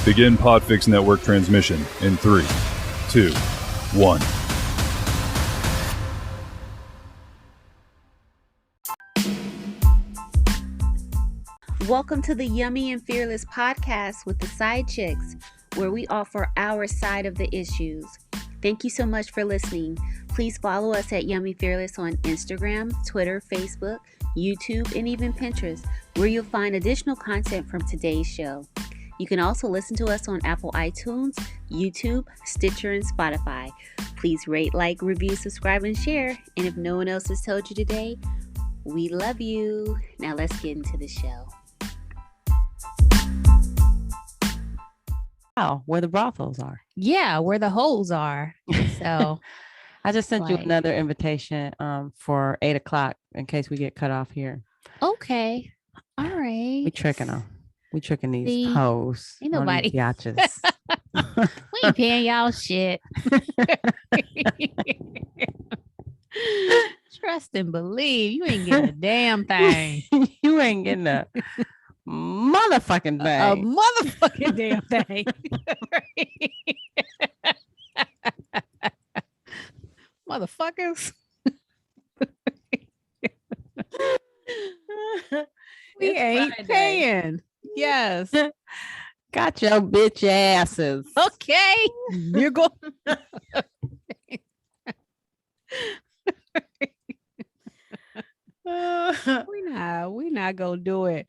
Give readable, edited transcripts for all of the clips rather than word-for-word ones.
Begin Podfix Network transmission in 3, 2, 1. Welcome to the Yummy and Fearless podcast with the Side Chicks, where we offer our side of the issues. Thank you so much for listening. Please follow us at Yummy Fearless on Instagram, Twitter, Facebook, YouTube, and even Pinterest, where you'll find additional content from today's show. You can also listen to us on Apple iTunes, YouTube, Stitcher, and Spotify. Please rate, like, review, subscribe, and share. And if no one else has told you today, we love you. Now let's get into the show. Wow, where the brothels are. Yeah, where the holes are. So I just sent you another invitation for 8 o'clock in case we get cut off here. Okay. All right. We tricking them. We tricking these hoes. Ain't nobody. Yachts. We ain't paying y'all shit. Trust and believe. You ain't getting a damn thing. You ain't getting a motherfucking thing. A motherfucking damn thing. Motherfuckers. We ain't Friday. Paying. Yes. Got your bitch asses. Okay. You're going. we not gonna do it.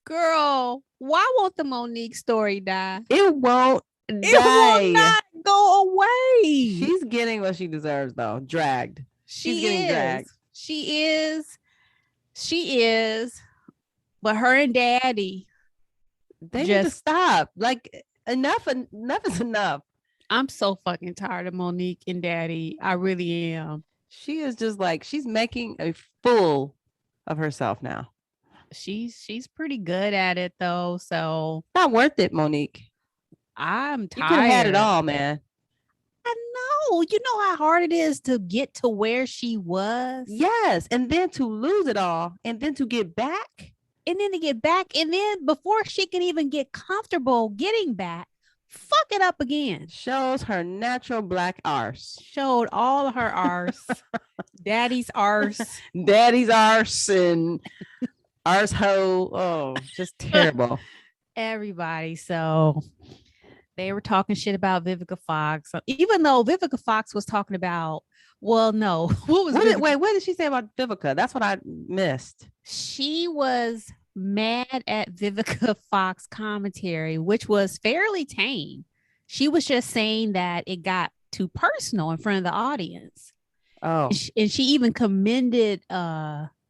Girl, why won't the Monique story die? It won't die. It will not go away. She's getting what she deserves, though. Dragged. She's getting dragged. She is. But her and Daddy, they need to stop. Like, enough is enough. I'm so fucking tired of Monique and Daddy. I really am. She is just like, she's making a fool of herself now. She's pretty good at it though, so not worth it, Monique. I'm tired. You could have had it all, man. I know. You know how hard it is to get to where she was. Yes, and then to lose it all, and then to get back, and then before she can even get comfortable getting back, fuck it up again. Shows her natural black arse. Showed all of her arse. Daddy's arse. Daddy's arse and arsehole. Oh, just terrible. Everybody. So they were talking shit about Vivica Fox, even though Vivica Fox was talking about, well, no. What did she say about Vivica? That's what I missed. She was mad at Vivica Fox commentary, which was fairly tame. She was just saying that it got too personal in front of the audience. Oh, and she even commended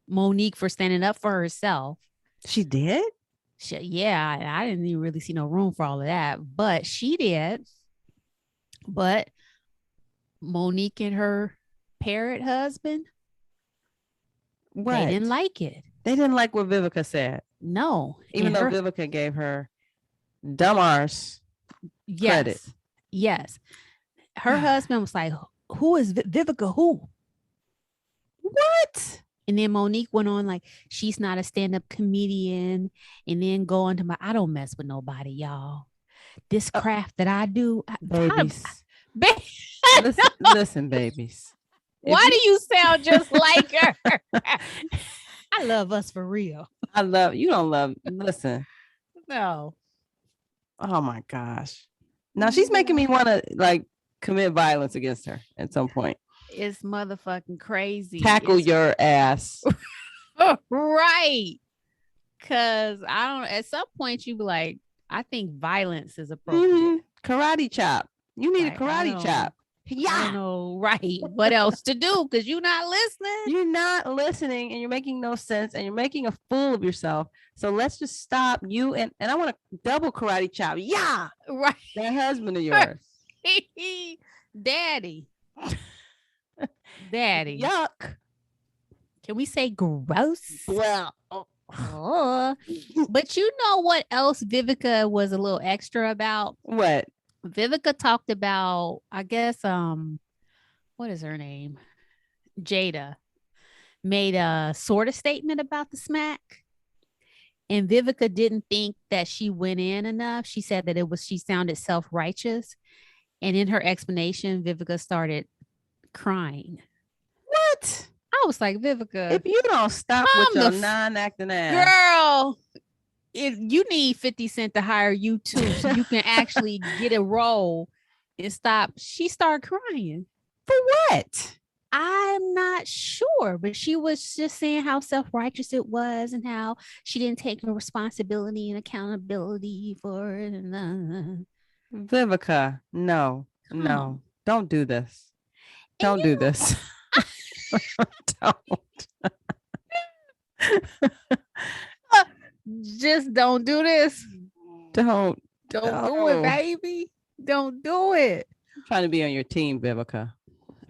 Monique for standing up for herself. She did? Yeah, I didn't even really see no room for all of that, but she did. But Monique and her parrot husband, they didn't like it. They didn't like what Vivica said. No. Even though Vivica gave her dumb arse credit. Yes. Her husband was like, who is Vivica who? What? And then Monique went on like, she's not a stand-up comedian. And then going to I don't mess with nobody, y'all. This craft that I do. Babies. Listen, babies. Why do you sound just like her? I love us for real. You don't love. Listen. No. Oh my gosh. Now she's making me want to like commit violence against her at some point. It's motherfucking crazy. Tackle your ass. Right. Cause at some point you be like, I think violence is appropriate. Mm-hmm. Karate chop. You need a karate chop. Yeah. I don't know, right. What else to do? Because you're not listening. You're not listening and you're making no sense and you're making a fool of yourself. So let's just stop you and I want to double karate chop. Yeah. Right. That husband of yours. Daddy. Yuck. Can we say gross? Well. Oh. But you know what else Vivica was a little extra about? What? Vivica talked about, I guess, what is her name? Jada made a sort of statement about the smack. And Vivica didn't think that she went in enough. She said that she sounded self-righteous. And in her explanation, Vivica started crying. What? I was like, Vivica, if you don't stop with your non-acting ass, girl, if you need 50 Cent to hire you too, so you can actually get a role and stop. She started crying. For what? I'm not sure, but she was just saying how self-righteous it was and how she didn't take no responsibility and accountability for it. And Vivica, no, don't do this. Don't do this. Don't. Just don't do this. Don't do it, baby. Don't do it. I'm trying to be on your team, Vivica.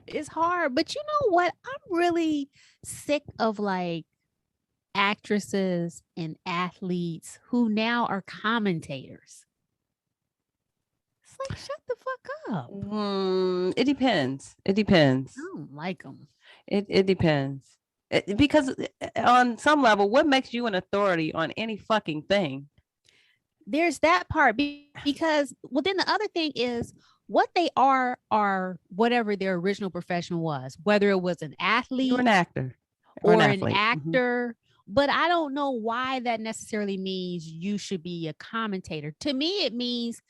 It's hard, but you know what? I'm really sick of like actresses and athletes who now are commentators. It's like, shut the fuck up. It depends. I don't like them. It depends. Because on some level, what makes you an authority on any fucking thing? There's that part because, well, then the other thing is what they are whatever their original profession was, whether it was an athlete or an actor or an actor. Mm-hmm. But I don't know why that necessarily means you should be a commentator. To me, it means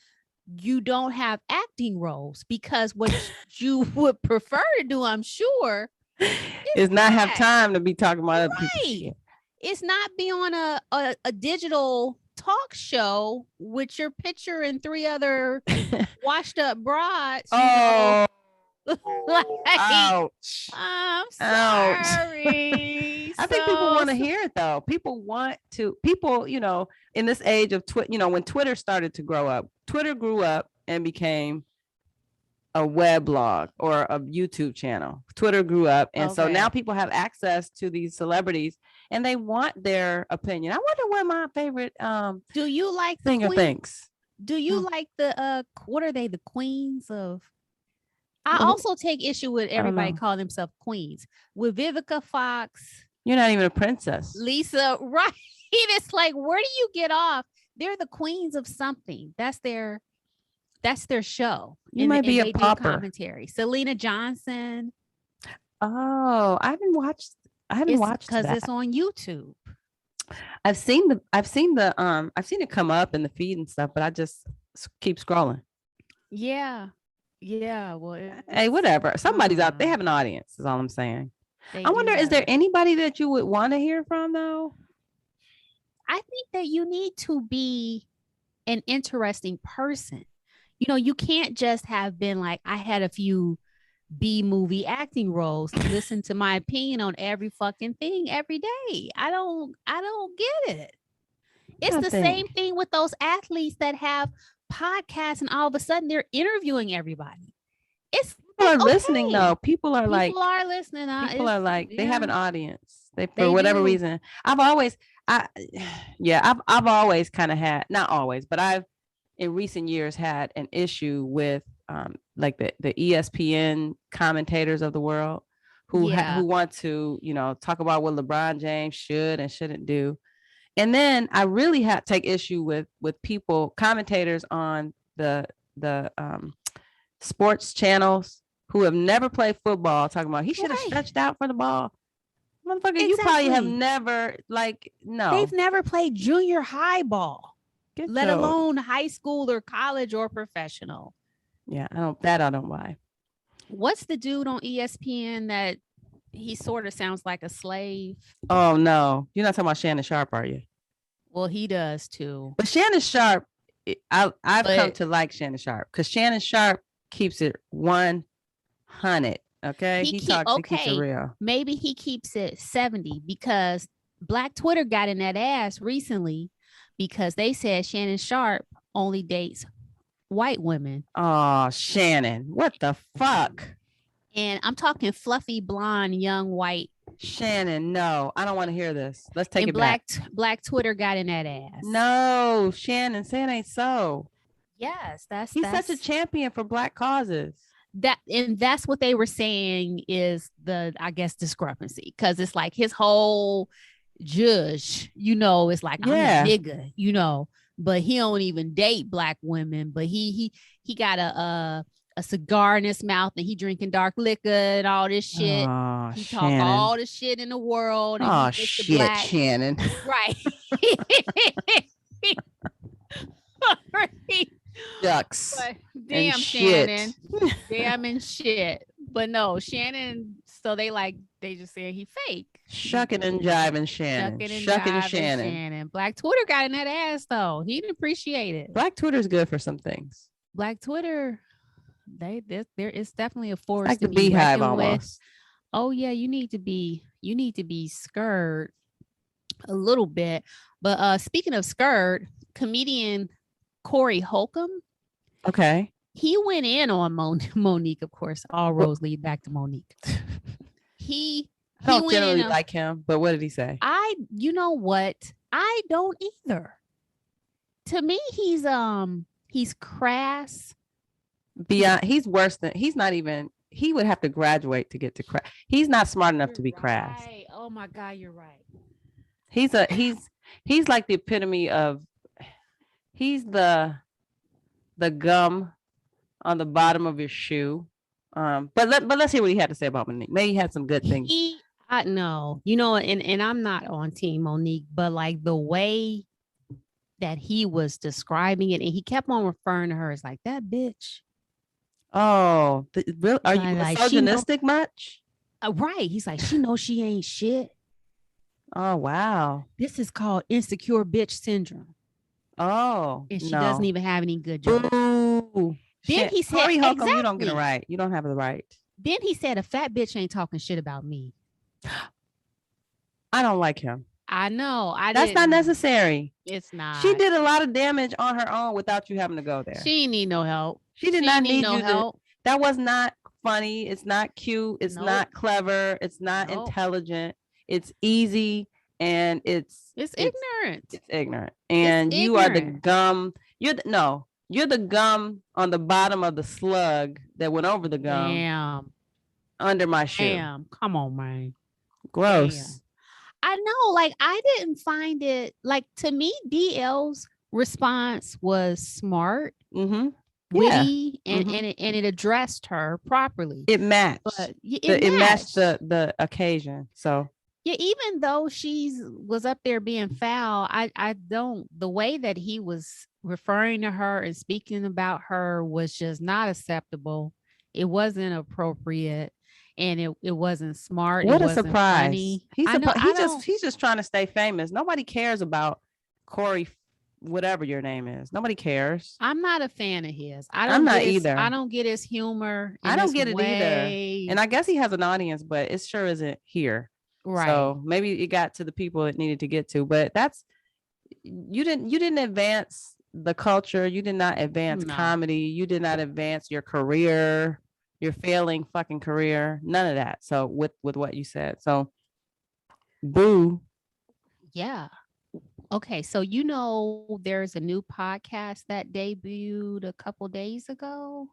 you don't have acting roles, because what you would prefer to do, I'm sure, is not have time to be talking about other people. It's not be on a digital talk show with your picture and 3 other washed up broads. Oh, like, ouch! I'm sorry. I think people want to hear it though. People, in this age of Twitter, when Twitter started to grow up, Twitter grew up and became a web blog or a YouTube channel. Twitter grew up. And so now people have access to these celebrities and they want their opinion. I wonder what my favorite do you like singer thinks. Do you like the what are they, the queens of? I also take issue with everybody calling themselves queens. With Vivica Fox. You're not even a princess. Lisa, right? It's like, where do you get off? They're the queens of something. That's their show. You might be a pauper. Commentary. Selena Johnson. Oh, I haven't watched because it's on YouTube. I've seen it come up in the feed and stuff, but I just keep scrolling. Yeah. Well, hey, whatever. Somebody's out. They have an audience. Is all I'm saying. I wonder, is there anybody that you would want to hear from though? I think that you need to be an interesting person. You can't just have been like, I had a few B-movie acting roles to listen to my opinion on every fucking thing every day. I don't get it. It's the same thing with those athletes that have podcasts and all of a sudden they're interviewing everybody. People are listening though. People are listening. People are like, they have an audience. For whatever reason. I've always kind of had, not always, but I've in recent years had an issue with like the ESPN commentators of the world who want to, talk about what LeBron James should and shouldn't do. And then I really had to take issue with people, commentators on the sports channels who have never played football, talking about he should have stretched out for the ball. Motherfucker, you probably have never, they've never played junior high ball, let alone high school or college or professional. Yeah, I don't buy. What's the dude on ESPN that he sort of sounds like a slave? Oh no, you're not talking about Shannon Sharp, are you? Well, he does too. But Shannon Sharp, I've come to like Shannon Sharp because Shannon Sharp keeps it 100. Okay, he keeps it real. Maybe he keeps it 70 because Black Twitter got in that ass recently because they said Shannon Sharp only dates white women. Oh, Shannon, what the fuck? And I'm talking fluffy, blonde, young, white. Shannon, no, I don't want to hear this. Let's take it back. Black Twitter got in that ass. No, Shannon, say it ain't so. Yes, he's such a champion for Black causes. That's what they were saying is the, I guess, discrepancy, because it's like his whole judge, you know, it's like Yeah. I'm a nigga, you know, but he don't even date black women, but he got a cigar in his mouth and he drinking dark liquor and all this shit. Oh, He Shannon. talk all the shit in the world. And Oh, he's Mr. shit, Black. Shannon. Right. Ducks. But damn, Shannon. Damn and shit. But no, Shannon. So they just said he fake. Shucking and jiving Shannon. Shucking Shannon. Black Twitter got in that ass though. He didn't appreciate it. Black Twitter's good for some things. Black Twitter, there is definitely a force like to the be beehive reckoned with. almost. Oh yeah, you need to be scared a little bit. But speaking of scared, comedian Corey Holcomb. Okay. He went in on Monique, of course. All roads lead back to Monique. I don't generally like him, but what did he say? You know what? I don't either. To me, he's crass. Beyond, he's worse than, he would have to graduate to get to crass. He's not smart enough to be crass. Oh my God, you're right. He's like the epitome of, he's the gum on the bottom of your shoe. But let's hear what he had to say about Monique. Maybe he had some good things. I know, you know, and I'm not on team Monique, but like the way that he was describing it, and he kept on referring to her as like that bitch. Oh, really? Are you like, misogynistic much? Right. He's like, she knows she ain't shit. Oh, wow. This is called insecure bitch syndrome. Oh, and she doesn't even have any good jokes. Ooh. Then he said, Corey Holcomb, exactly. You don't get it right. You don't have the right. Then he said, a fat bitch ain't talking shit about me. I don't like him. I know. That's not necessary. It's not. She did a lot of damage on her own without you having to go there. She didn't need no help. She did not need no help. That was not funny. It's not cute. It's not clever. It's not intelligent. It's easy. And it's ignorant. It's ignorant. And you are the gum. You're the gum on the bottom of the slug that went over the gum. Damn. Under my shoe. Damn. Come on, man. Gross. Damn. I know. Like, I didn't find it, like, to me, DL's response was smart, witty, and it addressed her properly. It matched. But it matched the occasion. So yeah, even though was up there being foul, I don't, the way that he was referring to her and speaking about her was just not acceptable. It wasn't appropriate. And it wasn't smart. What a surprise! Funny. He's just trying to stay famous. Nobody cares about Corey, whatever your name is. Nobody cares. I'm not a fan of his. I'm not either. I don't get his humor. I don't get it either. And I guess he has an audience, but it sure isn't here. Right. So maybe it got to the people it needed to get to. But you didn't advance the culture. You did not advance comedy. You did not advance your career. Your failing fucking career, none of that. So with what you said, so boo. Yeah. Okay. So, you know, there's a new podcast that debuted a couple days ago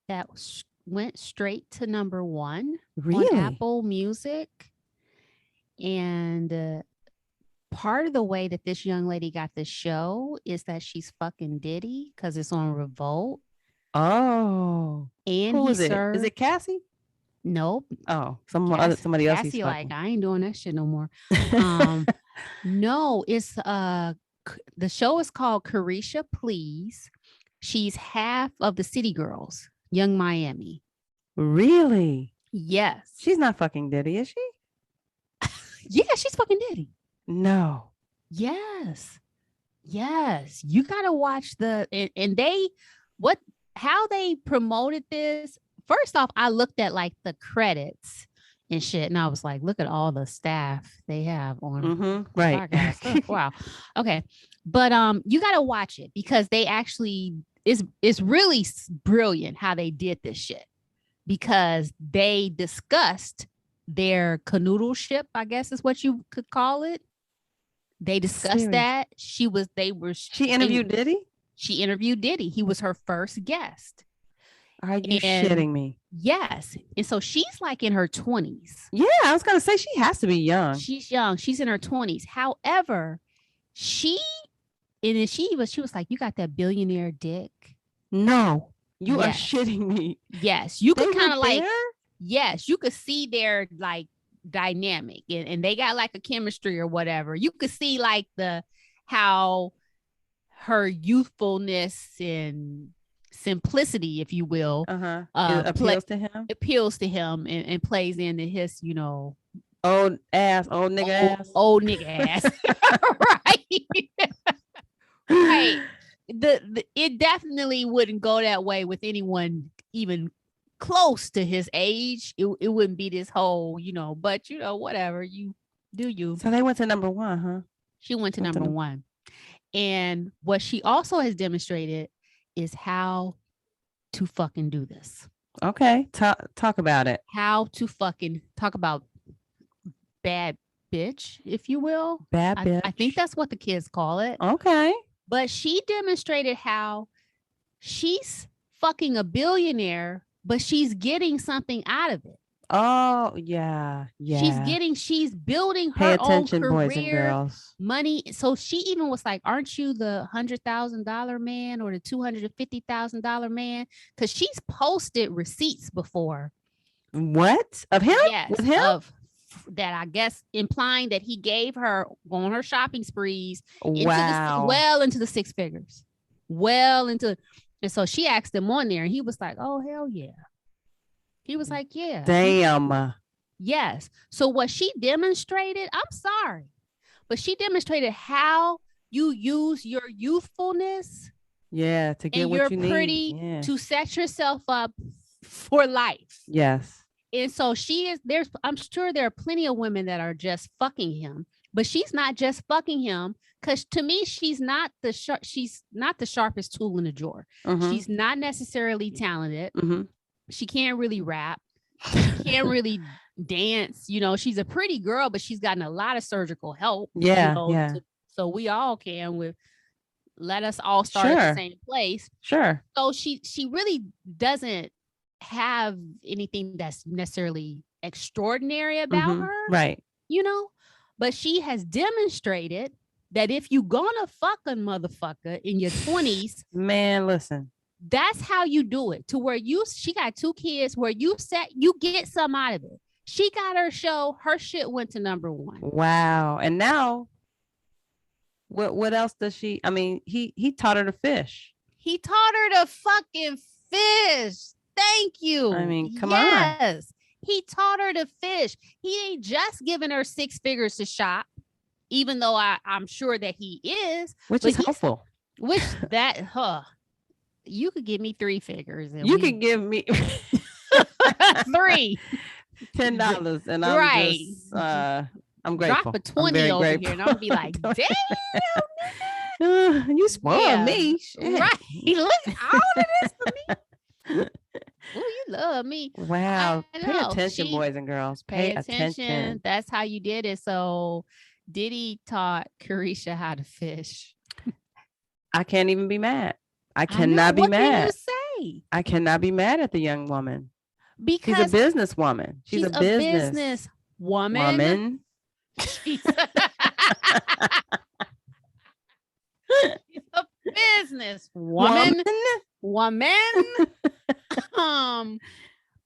that went straight to number 1 on Apple Music. And part of the way that this young lady got the show is that she's fucking Diddy, because it's on Revolt. Oh, and who is it? Is it Cassie? Nope. Oh, somebody else. Cassie, like, I ain't doing that shit no more. No, it's the show is called Caresha Please. She's half of the City Girls, Young Miami. Really? Yes. She's not fucking Diddy, is she? Yeah, she's fucking Diddy. No. Yes. You gotta watch how they promoted this. First off, I looked at like the credits and shit, and I was like, look at all the staff they have on. Right. Wow. Okay. But you got to watch it, because they actually it's really brilliant how they did this shit, because they discussed their canoodleship, I guess is what you could call it. They discussed that. She interviewed Diddy? She interviewed Diddy. He was her first guest. Are you And- shitting me? Yes. And so she's like in her 20s. Yeah, I was gonna say she has to be young. She's young. She's in her 20s. However, she was like, you got that billionaire dick. No, you Yes. are shitting me. Yes. You could They kind of were like, there? yes, you could see their like dynamic and they got like a chemistry or whatever. You could see like how her youthfulness and simplicity, if you will, It appeals to him. appeals to him and plays into his, Old nigga ass. old nigga ass. Right. Right. It definitely wouldn't go that way with anyone even close to his age. It wouldn't be this whole, but whatever, you do you. So they went to number 1, huh? She went to number 1. And what she also has demonstrated is how to fucking do this. Okay. Talk about it. How to fucking talk about bad bitch, if you will. Bad bitch. I think that's what the kids call it. Okay. But she demonstrated how she's fucking a billionaire, but she's getting something out of it. Oh, yeah. Yeah. She's building Pay her attention, own boys and career, girls. money. So she even was like, aren't you the $100,000 man or the $250,000 man? Because she's posted receipts before. What? Of him? Yes. With him? Of that, I guess, implying that he gave her on her shopping sprees Wow. well into the 6 figures. And so she asked him on there and he was like, oh, hell yeah. He was like, yeah. Damn. Yes. So what she demonstrated, I'm sorry, but she demonstrated how you use your youthfulness, Yeah, to get and what you're you need. pretty Yeah. to set yourself up for life. Yes. And so I'm sure there are plenty of women that are just fucking him, but she's not just fucking him, because to me, she's not the sharpest tool in the drawer. Mhm. She's not necessarily talented. Mhm. She can't really rap. She can't really dance. She's a pretty girl, but she's gotten a lot of surgical help. Yeah, yeah. So we all can let us all start at Sure. the same place. Sure. So she really doesn't have anything that's necessarily extraordinary about Mhm. her, Right. but she has demonstrated that if you gonna fuck a motherfucker in your 20s, Man, listen. that's how you do it. To where she got 2 kids, where you get some out of it. She got her show. Her shit went to number 1. Wow. And now, what else does she? I mean, he taught her to fish. He taught her to fucking fish. Thank you. I mean, come on. Yes. He taught her to fish. He ain't just giving her 6 figures to shop, even though I'm sure that he is. Which But is helpful. You could give me 3 figures. And You can give me 3. $10 and I'm Right. just I'm grateful. Drop a I'm 20 very over grateful. here, and I'll be like, damn. You spoiled Yeah. me. Shit. Right. Look, all of this for me. Oh, you love me. Wow. I Pay know. attention, boys and girls. Pay attention. That's how you did it. So Diddy taught Caresha how to fish. I can't even be mad. I I cannot know. be mad. What can you say? I cannot be mad at the young woman. Because She's a businesswoman. She's a business woman. She's a business woman.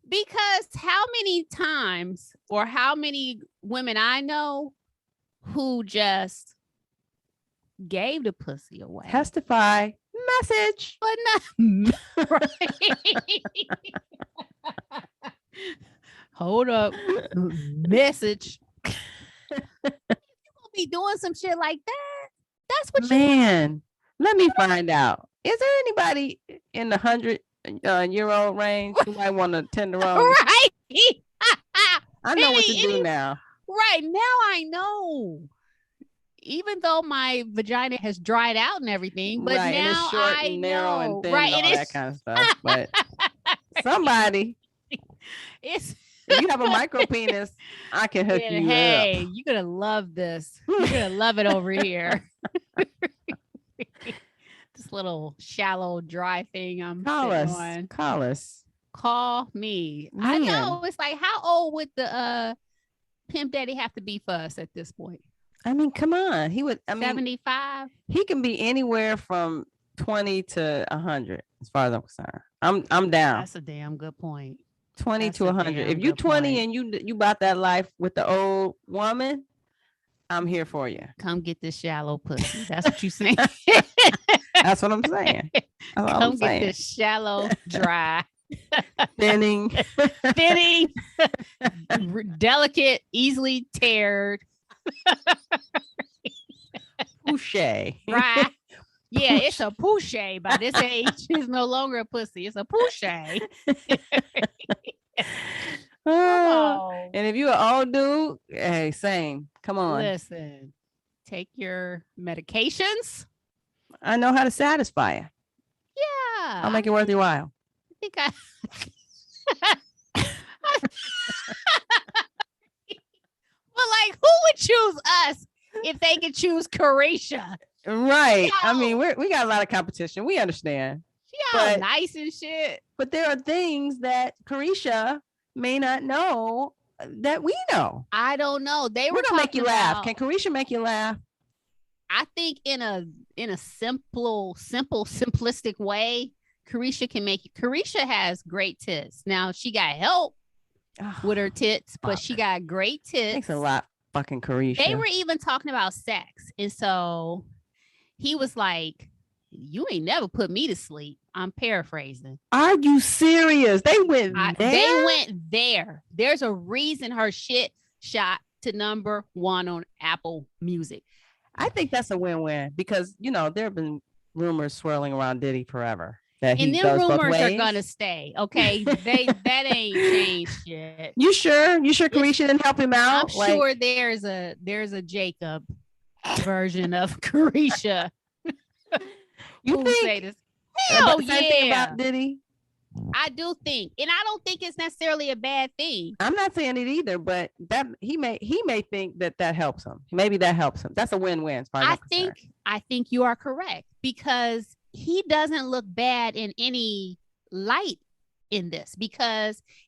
Because how many times or how many women I know who just gave the pussy away, Testify. Message. but not right. Hold up. Message. You gonna be doing some shit like that? That's what you Man, let me find out. Is there anybody in the 100-year-old range who might want to tenderoni? right. I know what to do now. Right now I know. Even though my vagina has dried out and everything, but right, now and it's short I and narrow know. and thin right, and all that kind of stuff. But somebody, it's if you have a micro penis, I can hook you hey, up. you're gonna love this. You're gonna love it over here. This little shallow, dry thing I'm Call sitting us. on. Call us. Call me. Man. I know. It's like, how old would the pimp daddy have to be for us at this point? I mean, come on. He would. I mean, 75. he can be anywhere from 20 to 100, as far as I'm concerned. I'm down. That's a damn good point. 20 That's to a 100. damn If you good 20 point. and you bought that life with the old woman, I'm here for you. Come get this shallow pussy. That's what you saying. That's what I'm saying. That's all Come I'm get saying. this shallow, dry, Thinning. thinning, delicate, easily teared, Touche. dry. Yeah, it's a pushay. By this age, it's no longer a pussy. It's a pushay. Oh, and if you're an old dude, hey, same. Come on. Listen, take your medications. I know how to satisfy you. Yeah. I'll make it worth your while. I think I. Well, like, who would choose us if they could choose Caresha? Right. I No. mean, we got a lot of competition. We understand. She all But- nice and shit. But there are things that Caresha may not know that we know. I don't know. They were We're gonna make talking you laugh. about- Can Caresha make you laugh? I think in a simplistic way, Caresha can make you. Caresha has great tits. Now she got help with her tits, but she got great tits. Thanks a lot, fucking Caresha. They were even talking about sex, and so he was like, "You ain't never put me to sleep." I'm paraphrasing. Are you serious? They went there. They went there. There's a reason her shit shot to #1 on Apple Music. I think that's a win-win because there have been rumors swirling around Diddy forever that he And them goes both rumors are ways. gonna stay. Okay, that ain't changed yet. You sure? You sure Caresha didn't help him out? I'm sure there's a Jacob version of Caresha. You who think say this? about Hell the same thing yeah. about Diddy? I do think, and I don't think it's necessarily a bad thing. I'm not saying it either, but that he may think that helps him. Maybe that helps him. That's a win-win. As far as I'm concerned. I think you are correct because he doesn't look bad in any light in this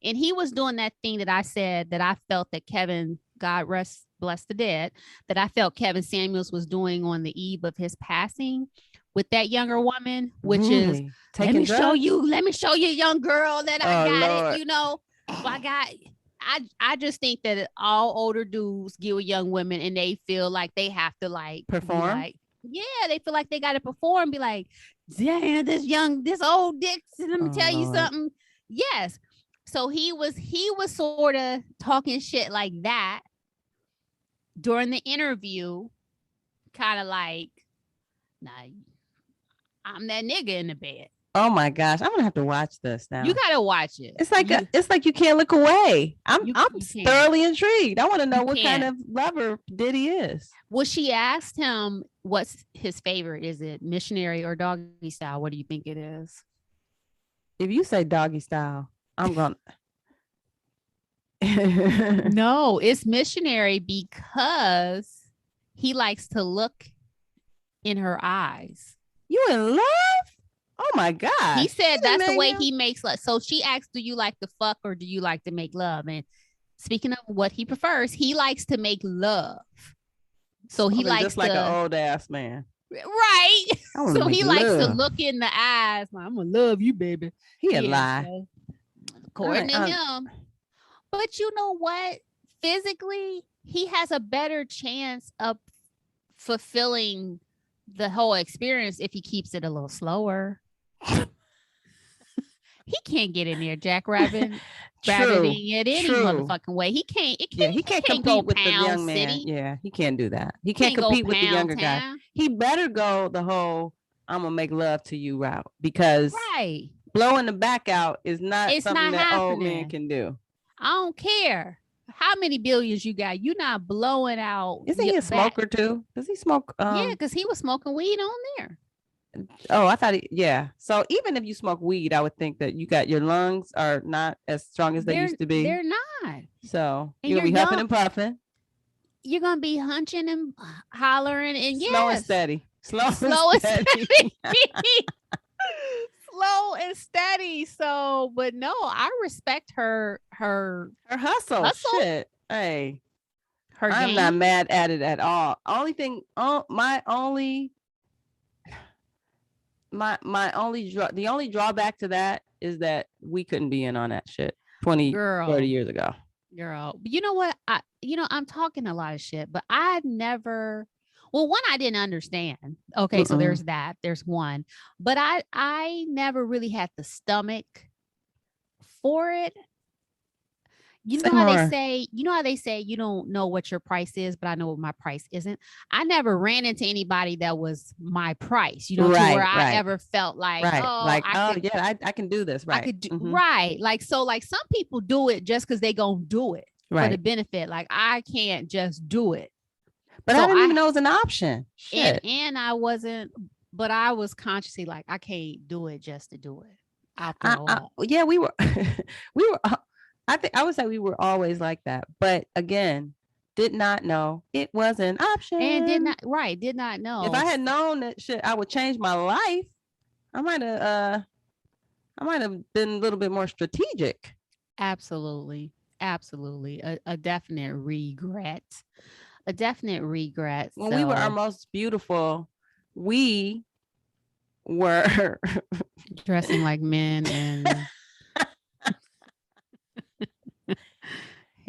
and he was doing that thing that I said that I felt that Kevin, God rest bless the dead, that I felt Kevin Samuels was doing on the eve of his passing with that younger woman, which is Really? let Taking me drugs? show you, young girl, that I Oh, got Lord. it. I just think that all older dudes get with young women and they feel like they have to be Perform? like, yeah, they feel like they got to perform, be like, damn, this old dick. Let me Oh, tell you Lord. something. Yes. So he was sort of talking shit like that during the interview, kind of like, nah, I'm that nigga in the bed. Oh my gosh, I'm gonna have to watch this now. You gotta watch it. It's like you can't look away. I'm You can't. thoroughly intrigued. I want to know You what kind can't. of lover Diddy is. Well, she asked him what's his favorite. Is it missionary or doggy style? What do you think it is? If you say doggy style, I'm gonna. No, it's missionary because he likes to look in her eyes. You in love? Oh my God. He said He's that's the way amazing. he makes love. So she asked, do you like to fuck or do you like to make love? And speaking of what he prefers, he likes to make love. So he likes just like an old ass man. right. I wanna So he make likes to love. look in the eyes. I'm gonna love you, baby. He a Yeah, lie. so, according to Alright, him. But you know what? Physically, he has a better chance of fulfilling the whole experience if he keeps it a little slower. He can't get in there, jackrabbit. Rabbiting it any true. motherfucking way. He can't. It Yeah, can't. he can't go compete with the pound young man. city. Yeah, he can't do that. He can't go compete with the pound younger guy. town. He better go the whole "I'm gonna make love to you" route because Right. blowing the back out is not It's something not that old man happening. can do. I don't care how many billions you got. You're not blowing out. Isn't he your a smoker too? Does he smoke? Yeah, because he was smoking weed on there. Oh, I thought yeah. So even if you smoke weed, I would think that your lungs are not as strong as they used to be. They're not. So And you're gonna be you're huffing young. and puffing, You're gonna be hunching and hollering and slow and yes, steady, slow Slow and and steady. slow and steady. So, but no, I respect her hustle. Shit. Hey, I'm game. not mad at it at all. Only thing, the only drawback to that is that we couldn't be in on that shit 30 years ago. Girl, you know what? I'm talking a lot of shit, but I never. Well, one, I didn't understand. Okay, so there's that. There's one, but I never really had the stomach for it. You know how they say you don't know what your price is, but I know what my price isn't. I never ran into anybody that was my price, to where I ever felt like, I can do this. Right. I could do right. Like, so like some people do it just because they gonna do it for the benefit. Like I can't just do it. But so I didn't even know it was an option. Shit. And I wasn't, but I was consciously like, I can't do it just to do it. We were I would say we were always like that, but again, did not know it was an option, and did not know. If I had known that shit, I would change my life. I might have been a little bit more strategic. Absolutely, a definite regret. When we were our most beautiful, we were dressing like men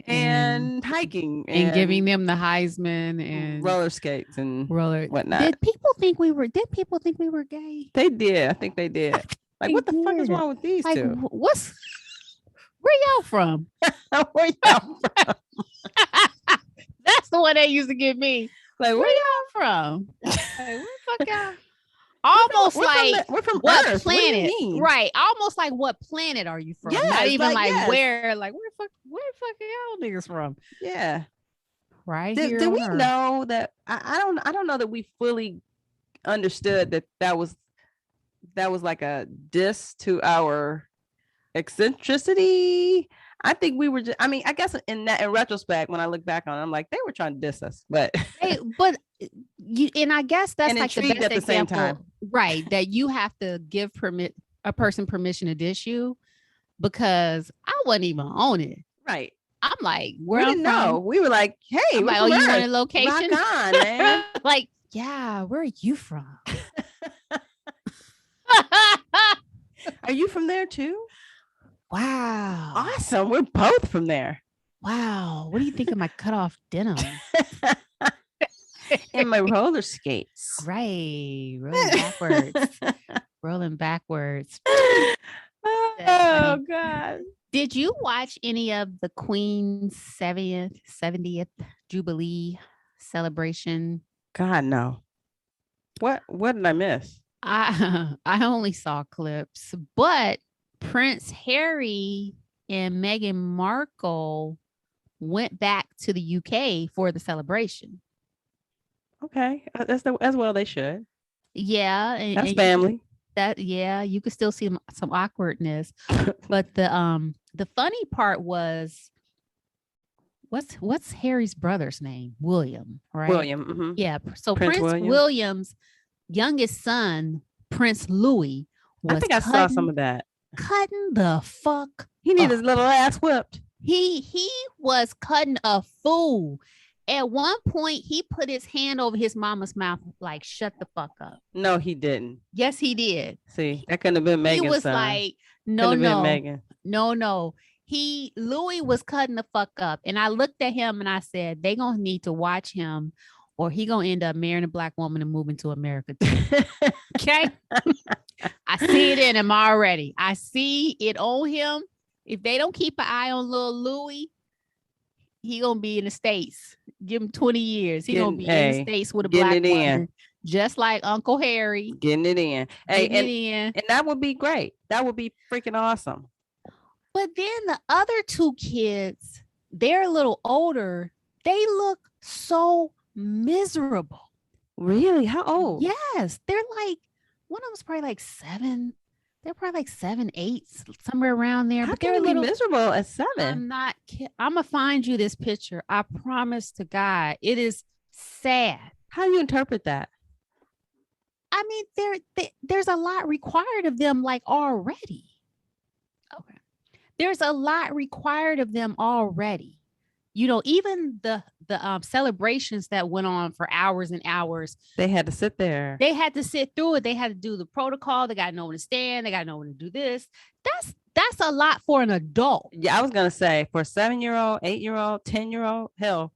and hiking and giving them the Heisman and roller skates and whatnot. Did people think we were gay? They did. I think they did. Like, what the fuck is wrong with these two? Where y'all from? Where y'all from? That's the one they used to give me. Like, where y'all from? Like, where the fuck y'all? Almost we're from what Earth. planet? What do you mean? Right. Almost like what planet are you from? Yes, not even yes. where the fuck are y'all niggas from? Yeah. Right. Did we know that? I don't know that we fully understood that was like a diss to our eccentricity. I think we were just, I guess in retrospect, when I look back on it, I'm like, they were trying to diss us, but and I guess that's and like the best at the same time, right? That you have to give a person permission to diss you, because I wasn't even on it. Right. I'm like, where we didn't know. We were like, hey, like, oh, you want a location? Rock on, man. Like, yeah, where are you from? Are you from there too? Wow. Awesome. We're both from there. Wow. What do you think of my cutoff denim? And my roller skates. Right. Rolling backwards. Oh, God. Did you watch any of the Queen's 70th Jubilee celebration? God, no. What did I miss? I only saw clips, but Prince Harry and Meghan Markle went back to the UK for the celebration. Okay, that's as well they should. Yeah, that's family. You could still see some awkwardness, but the funny part was, what's Harry's brother's name? William, right? William. Mm-hmm. Yeah. So Prince William's youngest son, Prince Louie, I think I saw some of that. Cutting the fuck. He needed his little ass whipped. He was cutting a fool. At one point, he put his hand over his mama's mouth, like, shut the fuck up. No, he didn't. Yes, he did. See, that couldn't have been Megan's He was son. like, no. Louis was cutting the fuck up. And I looked at him and I said, they gonna need to watch him, or he gonna end up marrying a black woman and moving to America too. Okay? I see it in him already. I see it on him. If they don't keep an eye on little Louis, he gonna be in the States. Give him 20 years. He gonna be in the States with a black woman, just like Uncle Harry. Getting it in. And that would be great. That would be freaking awesome. But then the other two kids, they're a little older. They look so miserable. Really? How old? Yes. They're like, one of them's probably like 7. They're probably like 7, 8, somewhere around there. How but can they're you be miserable at 7? I'm not kidding. I'm gonna find you this picture. I promise to God, it is sad. How do you interpret that? I mean, there's a lot required of them, like, already. Okay. There's a lot required of them already. You know, even the celebrations that went on for hours and hours. They had to sit there. They had to sit through it. They had to do the protocol. They got to know when to stand. They got to know when to do this. That's a lot for an adult. Yeah, I was gonna say for a 7-year-old, 8-year-old, 10-year-old, hell,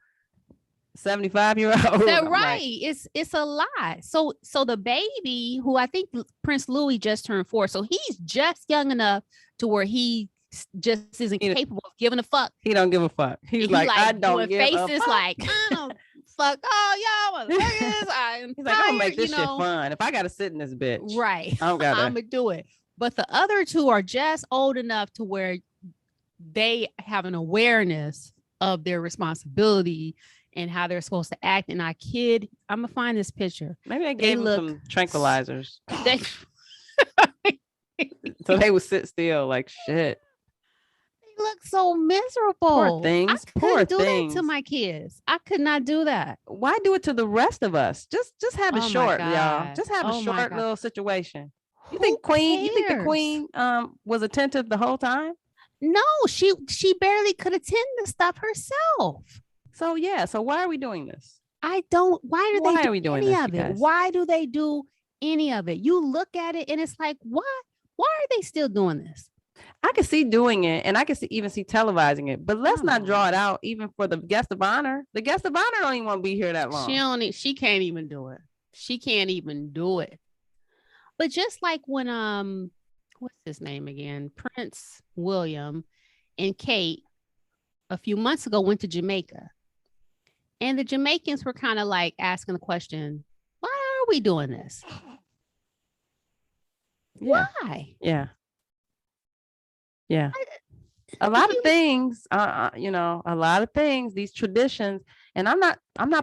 75-year-old. Right. Like, it's a lot. So the baby, who I think Prince Louie just turned 4, so he's just young enough to where he just isn't capable of giving a fuck. He don't give a fuck. He's like, I don't give a fuck. Like, I don't fuck. Oh, y'all motherfuckers. He's like, I'm gonna make this shit fun. If I gotta sit in this bitch, right, I'm gonna do it. But the other two are just old enough to where they have an awareness of their responsibility and how they're supposed to act. And I'm gonna find this picture. Maybe they gave them some tranquilizers. So they would sit still like shit. They look so miserable. Poor things. I couldn't do that to my kids. I could not do that. Why do it to the rest of us? Just have it short, y'all. Just have a short little situation. You think the queen was attentive the whole time? No, she barely could attend to stuff herself. So yeah, so why are we doing this? Why are we doing any of it? Why do they do any of it? You look at it and it's like, why are they still doing this? I can see doing it, and I can even see televising it, but let's not draw it out even for the guest of honor. The guest of honor don't even want to be here that long. She can't even do it. She can't even do it. But just like when what's his name again? Prince William and Kate a few months ago went to Jamaica. And the Jamaicans were kind of like asking the question, why are we doing this? Yeah. Why? Yeah. Yeah. A lot of things, a lot of things, these traditions, and I'm not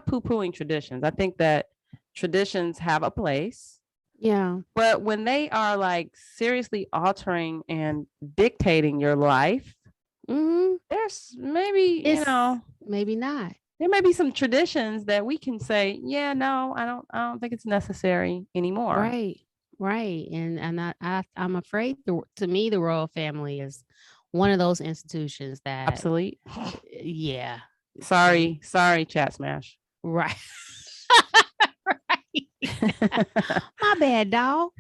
poo-pooing traditions. I think that traditions have a place. Yeah. But when they are like seriously altering and dictating your life, there's maybe, maybe not. There may be some traditions that we can say, yeah, no, I don't think it's necessary anymore. Right. And I'm afraid to me, the royal family is one of those institutions that obsolete. Yeah. Sorry, Chat Smash. Right. My bad, dog.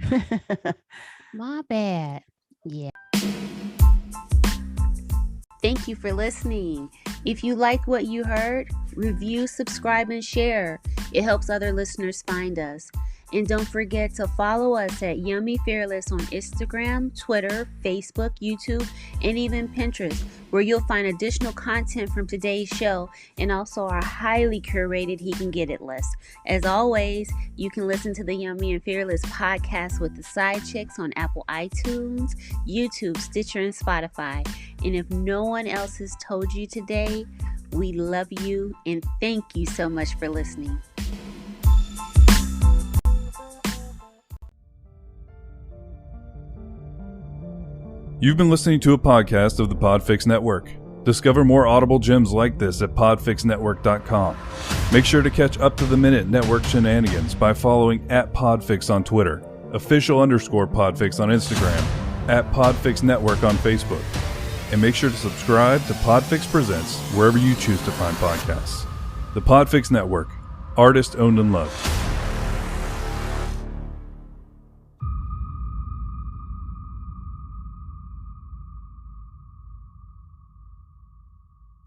My bad. Yeah. Thank you for listening. If you like what you heard, review, subscribe, and share. It helps other listeners find us. And don't forget to follow us at Yummy Fearless on Instagram, Twitter, Facebook, YouTube, and even Pinterest, where you'll find additional content from today's show and also our highly curated He Can Get It list. As always, you can listen to the Yummy and Fearless podcast with the Side Chicks on Apple iTunes, YouTube, Stitcher, and Spotify. And if no one else has told you today, we love you and thank you so much for listening. You've been listening to a podcast of the Podfix Network. Discover more audible gems like this at podfixnetwork.com. Make sure to catch up-to-the-minute network shenanigans by following @Podfix on Twitter, official_Podfix on Instagram, @Podfix Network on Facebook. And make sure to subscribe to Podfix Presents wherever you choose to find podcasts. The Podfix Network, artist owned and loved.